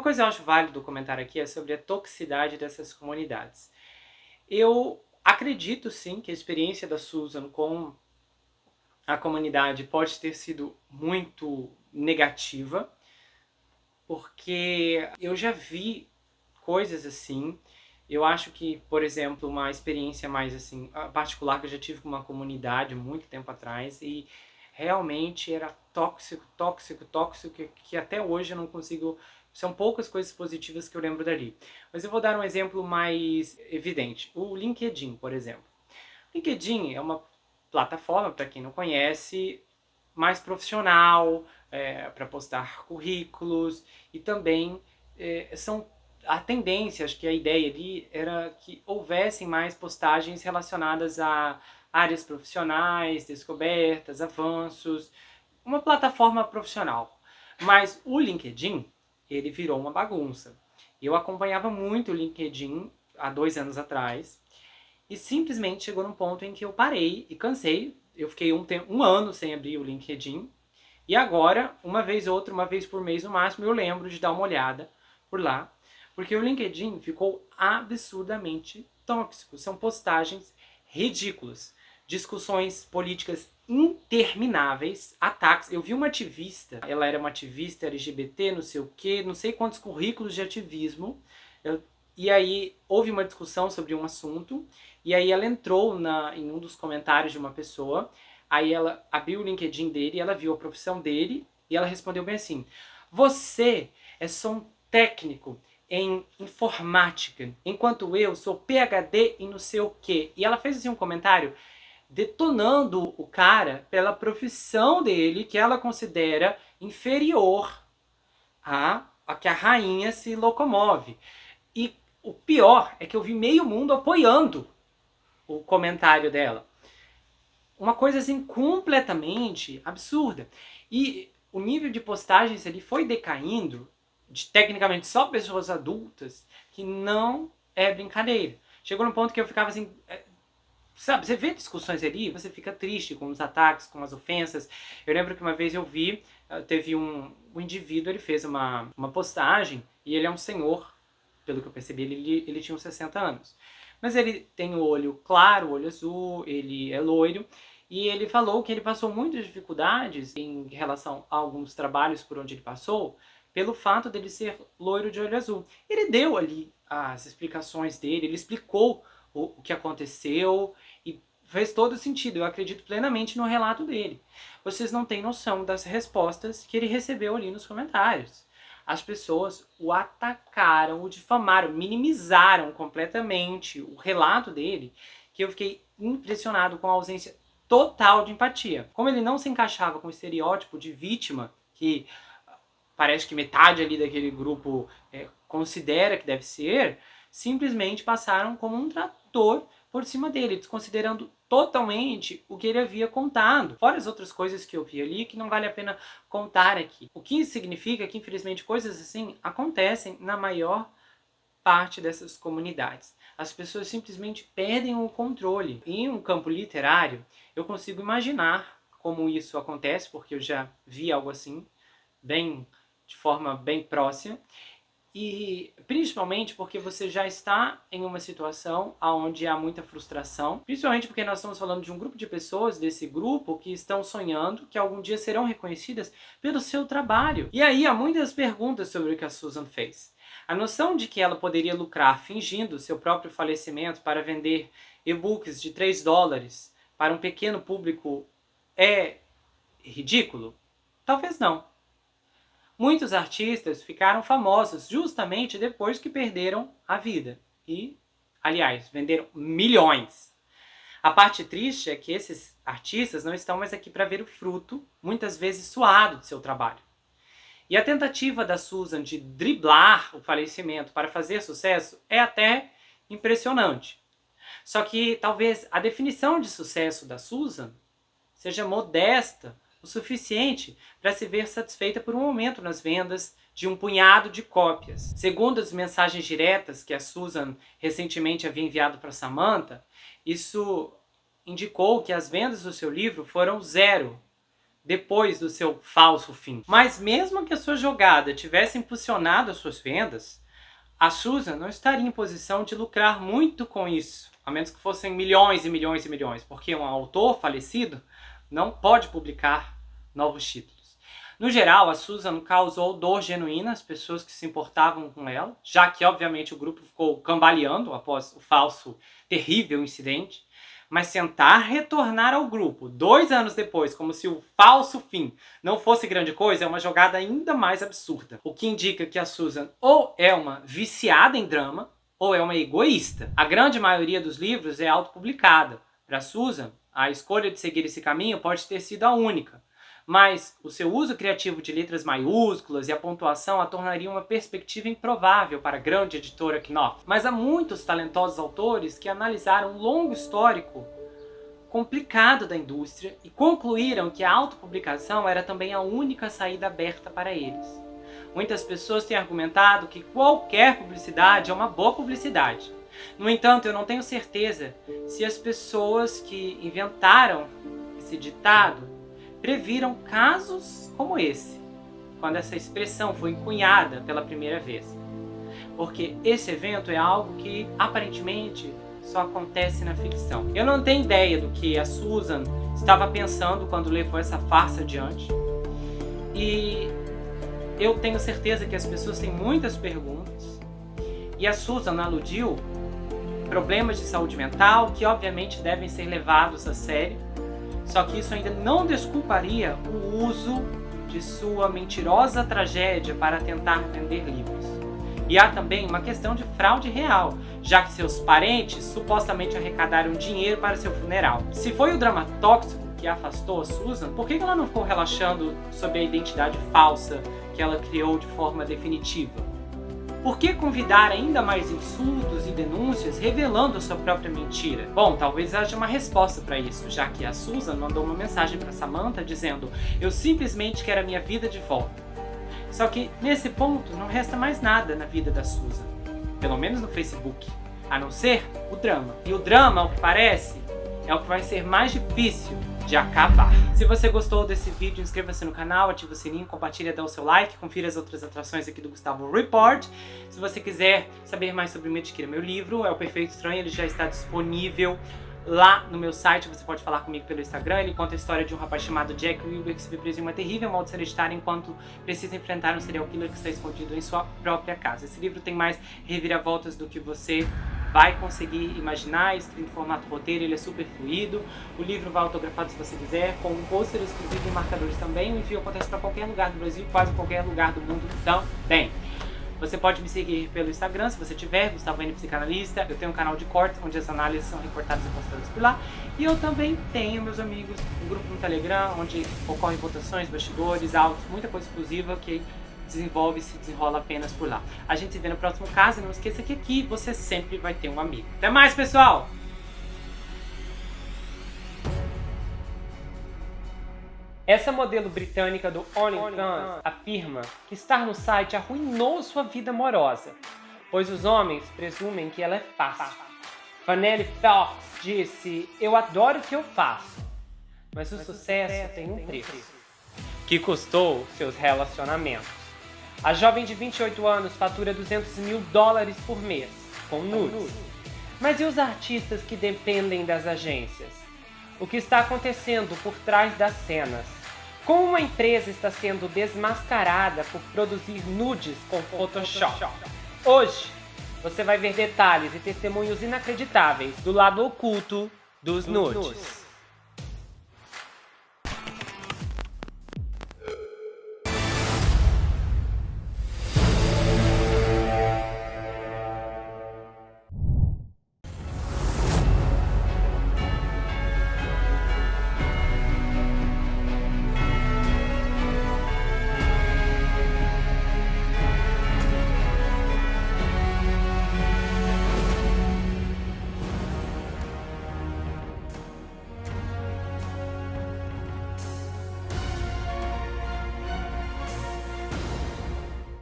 Uma coisa que eu acho válido comentar aqui é sobre a toxicidade dessas comunidades. Eu acredito sim que a experiência da Susan com a comunidade pode ter sido muito negativa, porque eu já vi coisas assim. Eu acho que, por exemplo, uma experiência mais assim particular que eu já tive com uma comunidade muito tempo atrás e realmente era tóxico, tóxico, tóxico, que até hoje eu não consigo. São poucas coisas positivas que eu lembro dali. Mas eu vou dar um exemplo mais evidente. O LinkedIn, por exemplo. LinkedIn é uma plataforma, para quem não conhece, mais profissional, para postar currículos e também são a tendência, acho que a ideia ali era que houvessem mais postagens relacionadas a áreas profissionais, descobertas, avanços, uma plataforma profissional. Mas o LinkedIn, ele virou uma bagunça. Eu acompanhava muito o LinkedIn há 2 anos atrás e simplesmente chegou num ponto em que eu parei e cansei. Eu fiquei um ano sem abrir o LinkedIn e agora, uma vez ou outra, uma vez por mês no máximo, eu lembro de dar uma olhada por lá, porque o LinkedIn ficou absurdamente tóxico. São postagens ridículas, discussões políticas intermináveis, ataques. Eu vi uma ativista, ela era uma ativista LGBT, não sei o quê, não sei quantos currículos de ativismo. E aí houve uma discussão sobre um assunto, e aí ela entrou em um dos comentários de uma pessoa, aí ela abriu o LinkedIn dele, ela viu a profissão dele, e ela respondeu bem assim: você é só um técnico em informática, enquanto eu sou PhD em não sei o quê. E ela fez assim um comentário detonando o cara pela profissão dele, que ela considera inferior a que a rainha se locomove. E o pior é que eu vi meio mundo apoiando o comentário dela. Uma coisa assim completamente absurda. E o nível de postagens ali foi decaindo de tecnicamente só pessoas adultas, que não é brincadeira. Chegou num ponto que eu ficava assim, sabe, você vê discussões ali, você fica triste com os ataques, com as ofensas. Eu lembro que uma vez eu vi, teve um indivíduo, ele fez uma postagem, e ele é um senhor, pelo que eu percebi, ele tinha uns 60 anos. Mas ele tem o olho claro, o olho azul, ele é loiro, e ele falou que ele passou muitas dificuldades em relação a alguns trabalhos por onde ele passou, pelo fato dele ser loiro de olho azul. Ele deu ali as explicações dele, ele explicou o que aconteceu e fez todo sentido. Eu acredito plenamente no relato dele. Vocês não têm noção das respostas que ele recebeu ali nos comentários. As pessoas o atacaram, o difamaram, minimizaram completamente o relato dele, que eu fiquei impressionado com a ausência total de empatia. Como ele não se encaixava com o estereótipo de vítima, que parece que metade ali daquele grupo considera que deve ser, simplesmente passaram como um trator por cima dele, desconsiderando totalmente o que ele havia contado. Fora as outras coisas que eu vi ali que não vale a pena contar aqui. O que significa que, infelizmente, coisas assim acontecem na maior parte dessas comunidades. As pessoas simplesmente perdem o controle. Em um campo literário, eu consigo imaginar como isso acontece, porque eu já vi algo assim, de forma bem próxima. E principalmente porque você já está em uma situação onde há muita frustração, principalmente porque nós estamos falando de um grupo de pessoas, desse grupo, que estão sonhando que algum dia serão reconhecidas pelo seu trabalho. E aí há muitas perguntas sobre o que a Susan fez. A noção de que ela poderia lucrar fingindo seu próprio falecimento para vender e-books de $3 para um pequeno público é ridículo? Talvez não. Muitos artistas ficaram famosos justamente depois que perderam a vida. E, aliás, venderam milhões. A parte triste é que esses artistas não estão mais aqui para ver o fruto, muitas vezes suado, de seu trabalho. E a tentativa da Susan de driblar o falecimento para fazer sucesso é até impressionante. Só que talvez a definição de sucesso da Susan seja modesta o suficiente para se ver satisfeita por um aumento nas vendas de um punhado de cópias. Segundo as mensagens diretas que a Susan recentemente havia enviado para Samantha, isso indicou que as vendas do seu livro foram zero depois do seu falso fim. Mas mesmo que a sua jogada tivesse impulsionado as suas vendas, a Susan não estaria em posição de lucrar muito com isso, a menos que fossem milhões e milhões e milhões, porque um autor falecido não pode publicar novos títulos. No geral, a Susan causou dor genuína às pessoas que se importavam com ela, já que, obviamente, o grupo ficou cambaleando após o falso, terrível incidente. Mas tentar retornar ao grupo 2 anos depois, como se o falso fim não fosse grande coisa, é uma jogada ainda mais absurda. O que indica que a Susan ou é uma viciada em drama, ou é uma egoísta. A grande maioria dos livros é autopublicada. Para Susan, a escolha de seguir esse caminho pode ter sido a única. Mas o seu uso criativo de letras maiúsculas e a pontuação a tornaria uma perspectiva improvável para a grande editora Knopf. Mas há muitos talentosos autores que analisaram um longo histórico complicado da indústria e concluíram que a autopublicação era também a única saída aberta para eles. Muitas pessoas têm argumentado que qualquer publicidade é uma boa publicidade. No entanto, eu não tenho certeza se as pessoas que inventaram esse ditado previram casos como esse, quando essa expressão foi encunhada pela primeira vez. Porque esse evento é algo que, aparentemente, só acontece na ficção. Eu não tenho ideia do que a Susan estava pensando quando levou essa farsa adiante. E eu tenho certeza que as pessoas têm muitas perguntas. E a Susan aludiu problemas de saúde mental que, obviamente, devem ser levados a sério. Só que isso ainda não desculparia o uso de sua mentirosa tragédia para tentar vender livros. E há também uma questão de fraude real, já que seus parentes supostamente arrecadaram dinheiro para seu funeral. Se foi o drama tóxico que afastou a Susan, por que ela não ficou relaxando sobre a identidade falsa que ela criou de forma definitiva? Por que convidar ainda mais insultos e denúncias revelando a sua própria mentira? Bom, talvez haja uma resposta para isso, já que a Susan mandou uma mensagem para Samantha dizendo: "Eu simplesmente quero a minha vida de volta". Só que nesse ponto não resta mais nada na vida da Susan, pelo menos no Facebook, a não ser o drama. E o drama, ao que parece, é o que vai ser mais difícil de acabar. Se você gostou desse vídeo, inscreva-se no canal, ative o sininho, compartilhe, dá o seu like, confira as outras atrações aqui do Gustavo Report. Se você quiser saber mais sobre Metiqueira, meu livro, É o Perfeito Estranho, ele já está disponível lá no meu site. Você pode falar comigo pelo Instagram. Ele conta a história de um rapaz chamado Jack Wilber que se vê preso em uma terrível maldição hereditária enquanto precisa enfrentar um serial killer que está escondido em sua própria casa. Esse livro tem mais reviravoltas do que você vai conseguir imaginar, escrito em formato roteiro, ele é super fluido. O livro vai autografado se você quiser, com um pôster exclusivo e marcadores também. O envio acontece para qualquer lugar do Brasil, quase qualquer lugar do mundo também. Você pode me seguir pelo Instagram, se você tiver, Gustavo N Psicanalista. Eu tenho um canal de cortes, onde as análises são recortadas e postadas por lá. E eu também tenho, meus amigos, um grupo no Telegram, onde ocorrem votações, bastidores, áudios, muita coisa exclusiva que desenvolve e se desenrola apenas por lá. A gente se vê no próximo caso e não esqueça que aqui você sempre vai ter um amigo. Até mais, pessoal! Essa modelo britânica do OnlyFans afirma que estar no site arruinou sua vida amorosa, pois os homens presumem que ela é fácil. Vanelli Fox disse: "Eu adoro o que eu faço, mas o sucesso tem um preço, que custou seus relacionamentos." A jovem de 28 anos fatura $200 mil por mês, com nudes. Mas e os artistas que dependem das agências? O que está acontecendo por trás das cenas? Como uma empresa está sendo desmascarada por produzir nudes com Photoshop? Hoje, você vai ver detalhes e testemunhos inacreditáveis do lado oculto dos nudes.